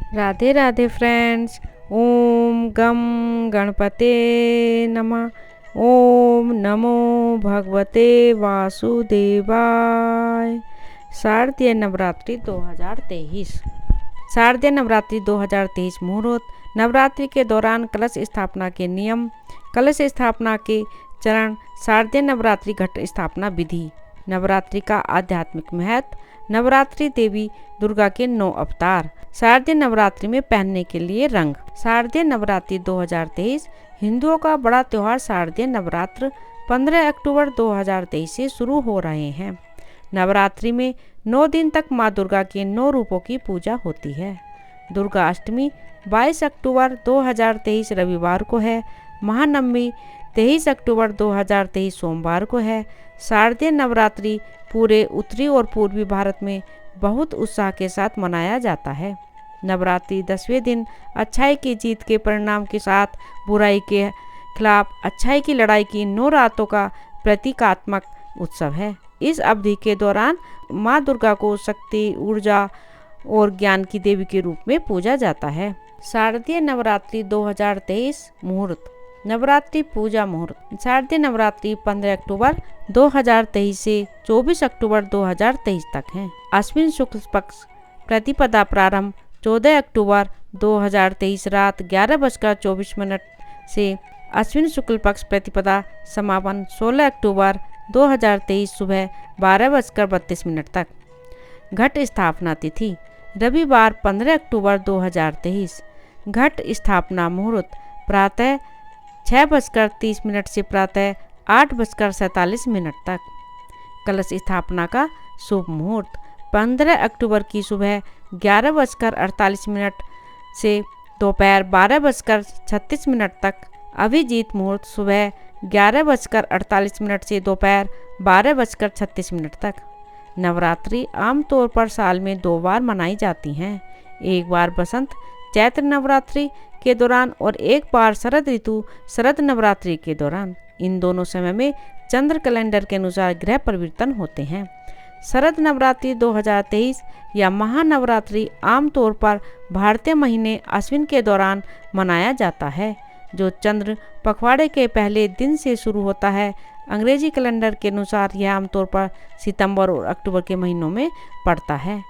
Radhe Radhe friends. ओम गम गणपते नमः। ओम नमो भगवते वासुदेवाय। शारदीय नवरात्रि 2023। शारदीय नवरात्रि 2023 मुहूर्त। नवरात्रि के दौरान कलश स्थापना के नियम, कलश स्थापना के चरण, शारदीय नवरात्रि घट स्थापना विधि। नवरात्रि का आध्यात्मिक महत्व। नवरात्रि देवी दुर्गा के 9 अवतार। शारदीय नवरात्रि में पहनने के लिए रंग। शारदीय नवरात्रि 2023 हिंदुओं का बड़ा त्यौहार शारदीय नवरात्र 15 अक्टूबर 2023 से शुरू हो रहे हैं। नवरात्रि में 9 दिन तक माँ दुर्गा के 9 रूपों की पूजा होती है। दुर्गा अष्टमी 22 अक्टूबर 2023 रविवार को है। महानवमी 23 अक्टूबर 2023 सोमवार को है। शारदीय नवरात्रि पूरे उत्तरी और पूर्वी भारत में बहुत उत्साह के साथ मनाया जाता है। नवरात्रि 10वें दिन अच्छाई की जीत के परिणाम के साथ बुराई के खिलाफ अच्छाई की लड़ाई की 9 रातों का प्रतीकात्मक उत्सव है। इस अवधि के दौरान माँ दुर्गा को शक्ति, ऊर्जा और ज्ञान की देवी के रूप में पूजा जाता है। शारदीय नवरात्रि 2023 मुहूर्त। नवरात्रि पूजा मुहूर्त। शारदीय नवरात्रि 15 अक्टूबर 2023 से 24 अक्टूबर 2023 तक है। अश्विन शुक्ल पक्ष प्रतिपदा प्रारंभ 14 अक्टूबर 2023 रात 11:24 से अश्विन शुक्ल पक्ष प्रतिपदा समापन 16 अक्टूबर 2023 सुबह 12:32 तक। घट स्थापना तिथि रविवार 15 अक्टूबर 2023। घट स्थापना मुहूर्त प्रातः 6:30 से प्रातः 8:47 तक। कलश स्थापना का शुभ मुहूर्त 15 अक्टूबर की सुबह 11:48 से दोपहर 12:36 तक। अभिजीत मुहूर्त सुबह 11:48 से दोपहर 12:36 तक। नवरात्रि आमतौर पर साल में 2 बार मनाई जाती हैं। एक बार बसंत चैत्र नवरात्रि के दौरान और एक बार शरद ऋतु शरद नवरात्रि के दौरान। इन दोनों समय में चंद्र कैलेंडर के अनुसार ग्रह परिवर्तन होते हैं। शरद नवरात्रि 2023 या महानवरात्रि आमतौर पर भारतीय महीने अश्विन के दौरान मनाया जाता है, जो चंद्र पखवाड़े के पहले दिन से शुरू होता है। अंग्रेजी कैलेंडर के अनुसार यह आमतौर पर सितंबर और अक्टूबर के महीनों में पड़ता है।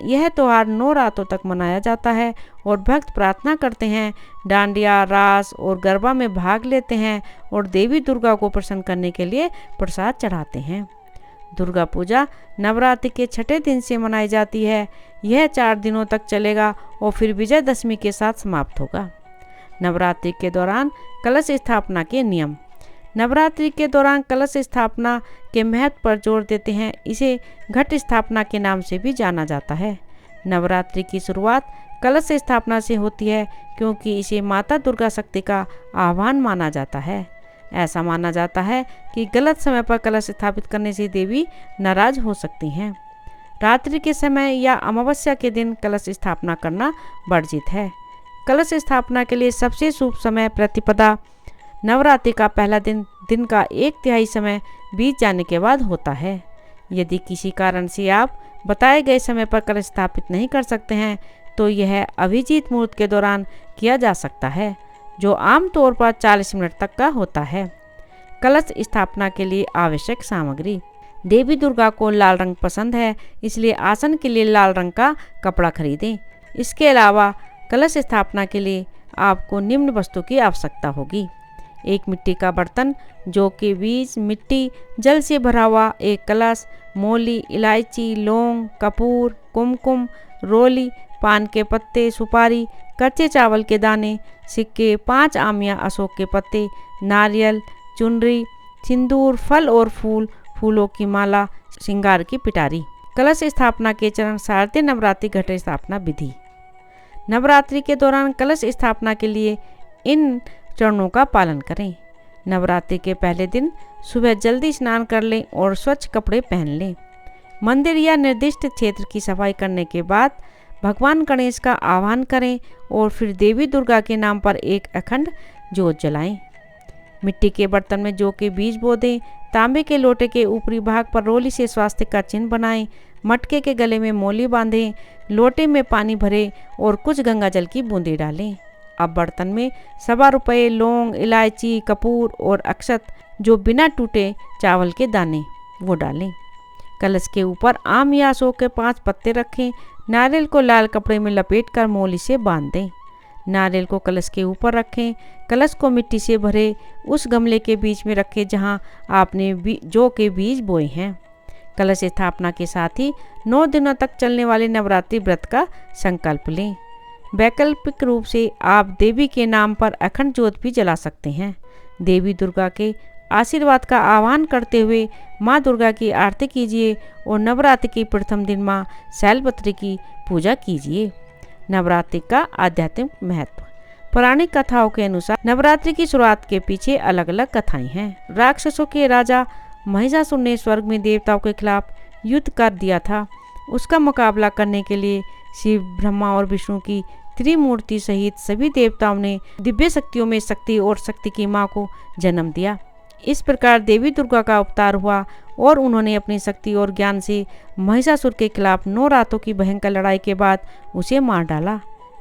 यह त्यौहार 9 रातों तक मनाया जाता है और भक्त प्रार्थना करते हैं, डांडिया, रास और गरबा में भाग लेते हैं और देवी दुर्गा को प्रसन्न करने के लिए प्रसाद चढ़ाते हैं। दुर्गा पूजा नवरात्रि के 6ठे दिन से मनाई जाती है। यह 4 दिनों तक चलेगा और फिर विजयदशमी के साथ समाप्त होगा। नवरात्रि के दौरान कलश स्थापना के नियम। नवरात्रि के दौरान कलश स्थापना के महत्व पर जोर देते हैं। इसे घट स्थापना के नाम से भी जाना जाता है। नवरात्रि की शुरुआत कलश स्थापना से होती है क्योंकि इसे माता दुर्गा शक्ति का आह्वान माना जाता है। ऐसा माना जाता है कि गलत समय पर कलश स्थापित करने से देवी नाराज हो सकती हैं। रात्रि के समय या अमावस्या के दिन कलश स्थापना करना वर्जित है। कलश स्थापना के लिए सबसे शुभ समय प्रतिपदा नवरात्रि का पहला दिन का 1/3 समय बीत जाने के बाद होता है। यदि किसी कारण से आप बताए गए समय पर कलश स्थापित नहीं कर सकते हैं तो यह अभिजीत मुहूर्त के दौरान किया जा सकता है, जो आमतौर पर 40 मिनट तक का होता है। कलश स्थापना के लिए आवश्यक सामग्री। देवी दुर्गा को लाल रंग पसंद है, इसलिए आसन के लिए लाल रंग का कपड़ा खरीदें। इसके अलावा कलश स्थापना के लिए आपको निम्न वस्तु की आवश्यकता होगी। एक मिट्टी का बर्तन, जो कि बीज, मिट्टी, जल से भरा हुआ एक कलश, मौली, इलायची, लौंग, कपूर, कुमकुम, रोली, पान के पत्ते, सुपारी, कच्चे चावल के दाने, सिक्के, 5 आम या अशोक के पत्ते, नारियल, चुनरी, सिंदूर, फल और फूलों की माला, श्रृंगार की पिटारी। कलश स्थापना के चरण। शारदीय नवरात्रि घट स्थापना विधि। नवरात्रि के दौरान कलश स्थापना के लिए इन चरणों का पालन करें। नवरात्रि के पहले दिन सुबह जल्दी स्नान कर लें और स्वच्छ कपड़े पहन लें। मंदिर या निर्दिष्ट क्षेत्र की सफाई करने के बाद भगवान गणेश का आह्वान करें और फिर देवी दुर्गा के नाम पर एक अखंड ज्योत जलाएं। मिट्टी के बर्तन में जौ के बीज बो दें। तांबे के लोटे के ऊपरी भाग पर रोली से स्वास्तिक का चिन्ह बनाएं। मटके के गले में मोली बांधें, लोटे में पानी भरें और कुछ गंगा जल की बूंदें डालें। अब बर्तन में 1.25 रुपये, लौंग, इलायची, कपूर और अक्षत, जो बिना टूटे चावल के दाने, वो डालें। कलश के ऊपर आम या अशोक के 5 पत्ते रखें। नारियल को लाल कपड़े में लपेटकर मोली से बांध दें। नारियल को कलश के ऊपर रखें। कलश को मिट्टी से भरे उस गमले के बीच में रखें जहां आपने जौ के बीज बोए हैं। कलश स्थापना के साथ ही 9 दिनों तक चलने वाले नवरात्रि व्रत का संकल्प लें। वैकल्पिक रूप से आप देवी के नाम पर अखंड ज्योत भी जला सकते हैं। देवी दुर्गा के आशीर्वाद का आह्वान करते हुए माँ दुर्गा की आरती कीजिए और नवरात्रि के प्रथम दिन माँ शैलपुत्री की पूजा कीजिए। नवरात्रि का आध्यात्मिक महत्व। पौराणिक कथाओं के अनुसार नवरात्रि की शुरुआत के पीछे अलग अलग कथाएं हैं। राक्षसों के राजा महिषासुर ने स्वर्ग में देवताओं के खिलाफ युद्ध कर दिया था। उसका मुकाबला करने के लिए शिव, ब्रह्मा और विष्णु की त्रिमूर्ति सहित सभी देवताओं ने दिव्य शक्तियों में शक्ति और शक्ति की माँ को जन्म दिया। इस प्रकार देवी दुर्गा का अवतार हुआ और उन्होंने अपनी शक्ति और ज्ञान से महिषासुर के खिलाफ 9 रातों की भयंकर लड़ाई के बाद उसे मार डाला।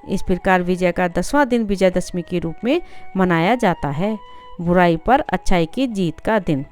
इस प्रकार विजय का 10वां दिन विजयदशमी के रूप में मनाया जाता है, बुराई पर अच्छाई की जीत का दिन।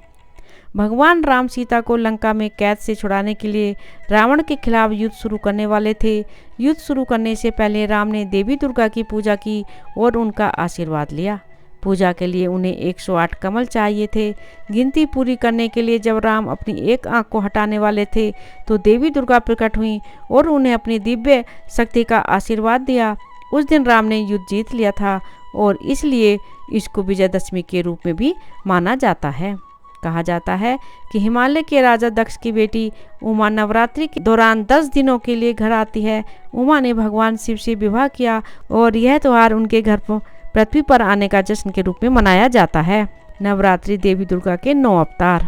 भगवान राम सीता को लंका में कैद से छुड़ाने के लिए रावण के खिलाफ युद्ध शुरू करने वाले थे। युद्ध शुरू करने से पहले राम ने देवी दुर्गा की पूजा की और उनका आशीर्वाद लिया। पूजा के लिए उन्हें 108 कमल चाहिए थे। गिनती पूरी करने के लिए जब राम अपनी एक आंख को हटाने वाले थे तो देवी दुर्गा प्रकट हुई और उन्हें अपनी दिव्य शक्ति का आशीर्वाद दिया। उस दिन राम ने युद्ध जीत लिया था और इसलिए इसको विजयदशमी के रूप में भी माना जाता है। कहा जाता है कि हिमालय के राजा दक्ष की बेटी उमा नवरात्रि के दौरान 10 दिनों के लिए घर आती है। उमा ने भगवान शिव से विवाह किया और यह त्यौहार उनके घर पृथ्वी पर आने का जश्न के रूप में मनाया जाता है। नवरात्रि देवी दुर्गा के 9 अवतार।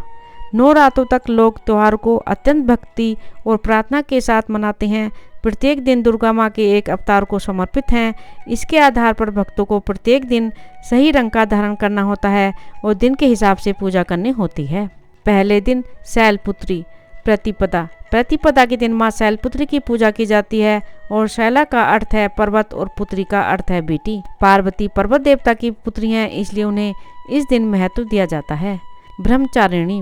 9 रातों तक लोग त्यौहार को अत्यंत भक्ति और प्रार्थना के साथ मनाते हैं। प्रत्येक दिन दुर्गा माँ के एक अवतार को समर्पित हैं। इसके आधार पर भक्तों को प्रत्येक दिन सही रंग का धारण करना होता है और दिन के हिसाब से पूजा करनी होती है। पहले दिन शैलपुत्री प्रतिपदा। प्रतिपदा के दिन माँ शैलपुत्री की पूजा की जाती है और शैला का अर्थ है पर्वत और पुत्री का अर्थ है बेटी। पार्वती पर्वत देवता की पुत्री हैं, इसलिए उन्हें इस दिन महत्व दिया जाता है। ब्रह्मचारिणी।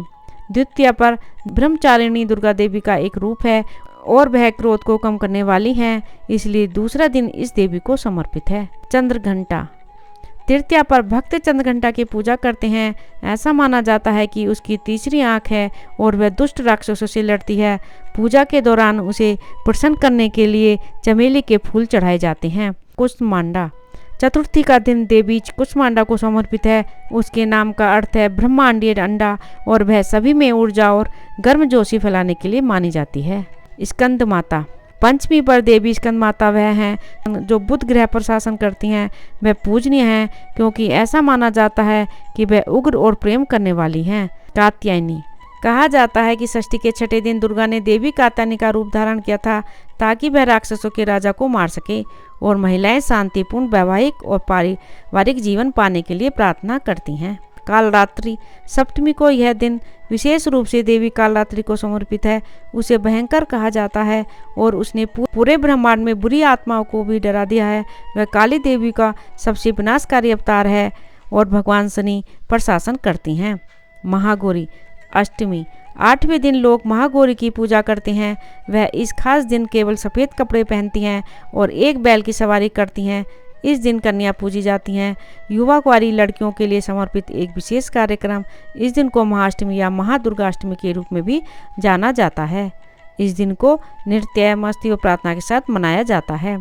द्वितीया पर ब्रह्मचारिणी दुर्गा देवी का एक रूप है और वह क्रोध को कम करने वाली हैं, इसलिए दूसरा दिन इस देवी को समर्पित है। चंद्रघंटा। तृतीया पर भक्त चंद्रघंटा की पूजा करते हैं। ऐसा माना जाता है कि उसकी तीसरी आंख है और वह दुष्ट राक्षसों से लड़ती है। पूजा के दौरान उसे प्रसन्न करने के लिए चमेली के फूल चढ़ाए जाते हैं। कुष्मांडा। चतुर्थी का दिन देवी कुष्मांडा को समर्पित है। उसके नाम का अर्थ है ब्रह्मांडीय अंडा और वह सभी में ऊर्जा और गर्मजोशी फैलाने के लिए मानी जाती है। स्कंद माता। पंचमी पर देवी स्कंद माता वह हैं जो बुध ग्रह पर शासन करती हैं। वह पूजनीय हैं क्योंकि ऐसा माना जाता है कि वह उग्र और प्रेम करने वाली हैं। कात्यायनी। कहा जाता है कि षष्ठी के 6ठे दिन दुर्गा ने देवी कात्यायनी का रूप धारण किया था ताकि वह राक्षसों के राजा को मार सके और महिलाएं शांतिपूर्ण वैवाहिक और पारिवारिक जीवन पाने के लिए प्रार्थना करती हैं। कालरात्रि। सप्तमी को यह दिन विशेष रूप से देवी कालरात्रि को समर्पित है। उसे भयंकर कहा जाता है और उसने पूरे ब्रह्मांड में बुरी आत्माओं को भी डरा दिया है। वह काली देवी का सबसे विनाशकारी अवतार है और भगवान शनि पर शासन करती हैं। महागौरी। अष्टमी। 8वें दिन लोग महागौरी की पूजा करते हैं। वह इस खास दिन केवल सफ़ेद कपड़े पहनती हैं और एक बैल की सवारी करती हैं। इस दिन कन्या पूजी जाती हैं। युवा कुंवारी लड़कियों के लिए समर्पित एक विशेष कार्यक्रम इस दिन को महाअष्टमी या महादुर्गाष्टमी के रूप में भी जाना जाता है। इस दिन को नृत्य, मस्ती और प्रार्थना के साथ मनाया जाता है।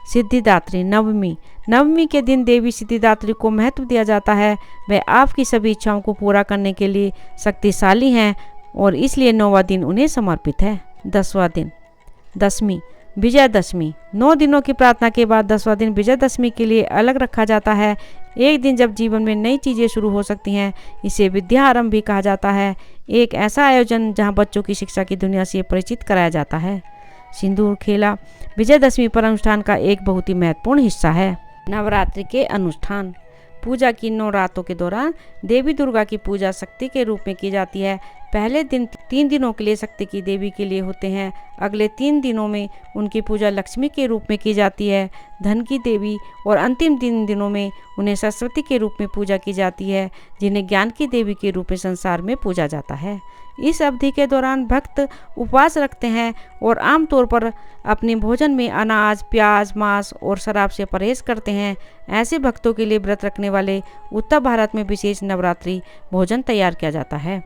सिद्धिदात्री। नवमी। नवमी के दिन देवी सिद्धिदात्री को महत्व दिया जाता है। वह आपकी सभी इच्छाओं को पूरा करने के लिए शक्तिशाली हैं और इसलिए 9वां दिन उन्हें समर्पित है। 10वां दिन। दशमी। विजयदशमी। 9 दिनों की प्रार्थना के बाद 10वां दिन विजयदशमी के लिए अलग रखा जाता है। एक दिन जब जीवन में नई चीज़ें शुरू हो सकती हैं। इसे विद्या आरंभ भी कहा जाता है। एक ऐसा आयोजन जहां बच्चों की शिक्षा की दुनिया से परिचित कराया जाता है। सिंदूर खेला विजयदशमी पर अनुष्ठान का एक बहुत ही महत्वपूर्ण हिस्सा है। नवरात्रि के अनुष्ठान। पूजा की 9 रातों के दौरान देवी दुर्गा की पूजा शक्ति के रूप में की जाती है। पहले दिन 3 दिनों के लिए शक्ति की देवी के लिए होते हैं। अगले 3 दिनों में उनकी पूजा लक्ष्मी के रूप में की जाती है, धन की देवी, और अंतिम 3 दिनों में उन्हें सरस्वती के रूप में पूजा की जाती है, जिन्हें ज्ञान की देवी के रूप में संसार में पूजा जाता है। इस अवधि के दौरान भक्त उपवास रखते हैं और आमतौर पर अपने भोजन में अनाज, प्याज, मांस और शराब से परहेज करते हैं। ऐसे भक्तों के लिए व्रत रखने वाले उत्तर भारत में विशेष नवरात्रि भोजन तैयार किया जाता है।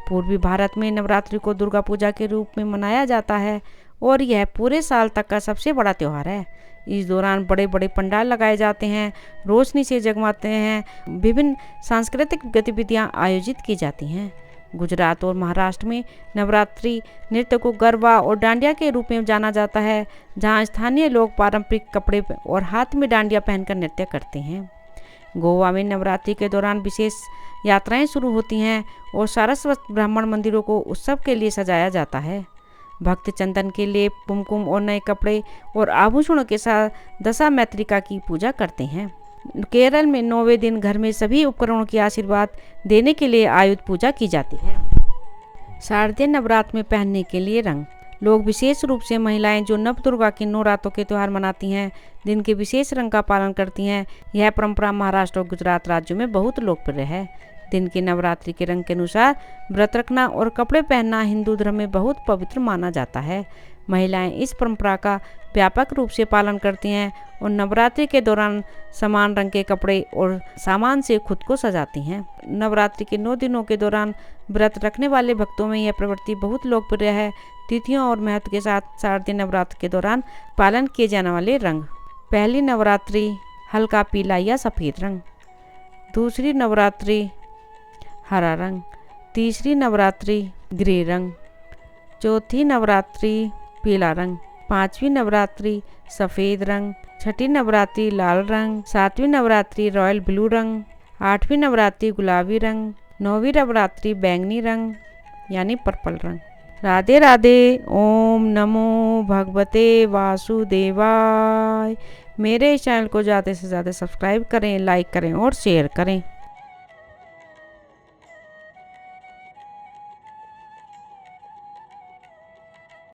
पूर्वी भारत में नवरात्रि को दुर्गा पूजा के रूप में मनाया जाता है और यह पूरे साल तक का सबसे बड़ा त्यौहार है। इस दौरान बड़े बड़े पंडाल लगाए जाते हैं, रोशनी से जगमगाते हैं, विभिन्न सांस्कृतिक गतिविधियां आयोजित की जाती हैं। गुजरात और महाराष्ट्र में नवरात्रि नृत्य को गरबा और डांडिया के रूप में जाना जाता है, जहां स्थानीय लोग पारंपरिक कपड़े और हाथ में डांडिया पहनकर नृत्य करते हैं। गोवा में नवरात्रि के दौरान विशेष यात्राएं शुरू होती हैं और सारस्वत ब्राह्मण मंदिरों को उत्सव के लिए सजाया जाता है। भक्त चंदन के लेप, कुमकुम और नए कपड़े और आभूषणों के साथ दशा मैत्रिका की पूजा करते हैं। केरल में 9वें दिन घर में सभी उपकरणों की आशीर्वाद देने के लिए आयुध पूजा की जाती है। शारदीय नवरात्र में पहनने के लिए रंग। लोग विशेष रूप से महिलाएं जो नवदुर्गा के 9 रातों के त्यौहार मनाती हैं, दिन के विशेष रंग का पालन करती हैं। यह परंपरा महाराष्ट्र और गुजरात राज्यों में बहुत लोकप्रिय है। दिन के नवरात्रि के रंग के अनुसार व्रत रखना और कपड़े पहनना हिंदू धर्म में बहुत पवित्र माना जाता है। महिलाएं इस परंपरा का व्यापक रूप से पालन करती हैं और नवरात्रि के दौरान समान रंग के कपड़े और सामान से खुद को सजाती हैं। नवरात्रि के 9 दिनों के दौरान व्रत रखने वाले भक्तों में यह प्रवृत्ति बहुत लोकप्रिय है। तिथियों और महत्व के साथ शारदीय नवरात्र के दौरान पालन किए जाने वाले रंग। पहली नवरात्रि हल्का पीला या सफ़ेद रंग, दूसरी नवरात्रि हरा रंग, तीसरी नवरात्रि ग्रे रंग, चौथी नवरात्रि पीला रंग, पांचवी नवरात्रि सफ़ेद रंग, छठी नवरात्रि लाल रंग, सातवीं नवरात्रि रॉयल ब्लू रंग, आठवीं नवरात्रि गुलाबी रंग, नौवीं नवरात्रि बैंगनी रंग यानी पर्पल रंग। राधे राधे। ओम नमो भगवते वासुदेवाय। मेरे चैनल को ज़्यादा से ज़्यादा सब्सक्राइब करें, लाइक करें और शेयर करें।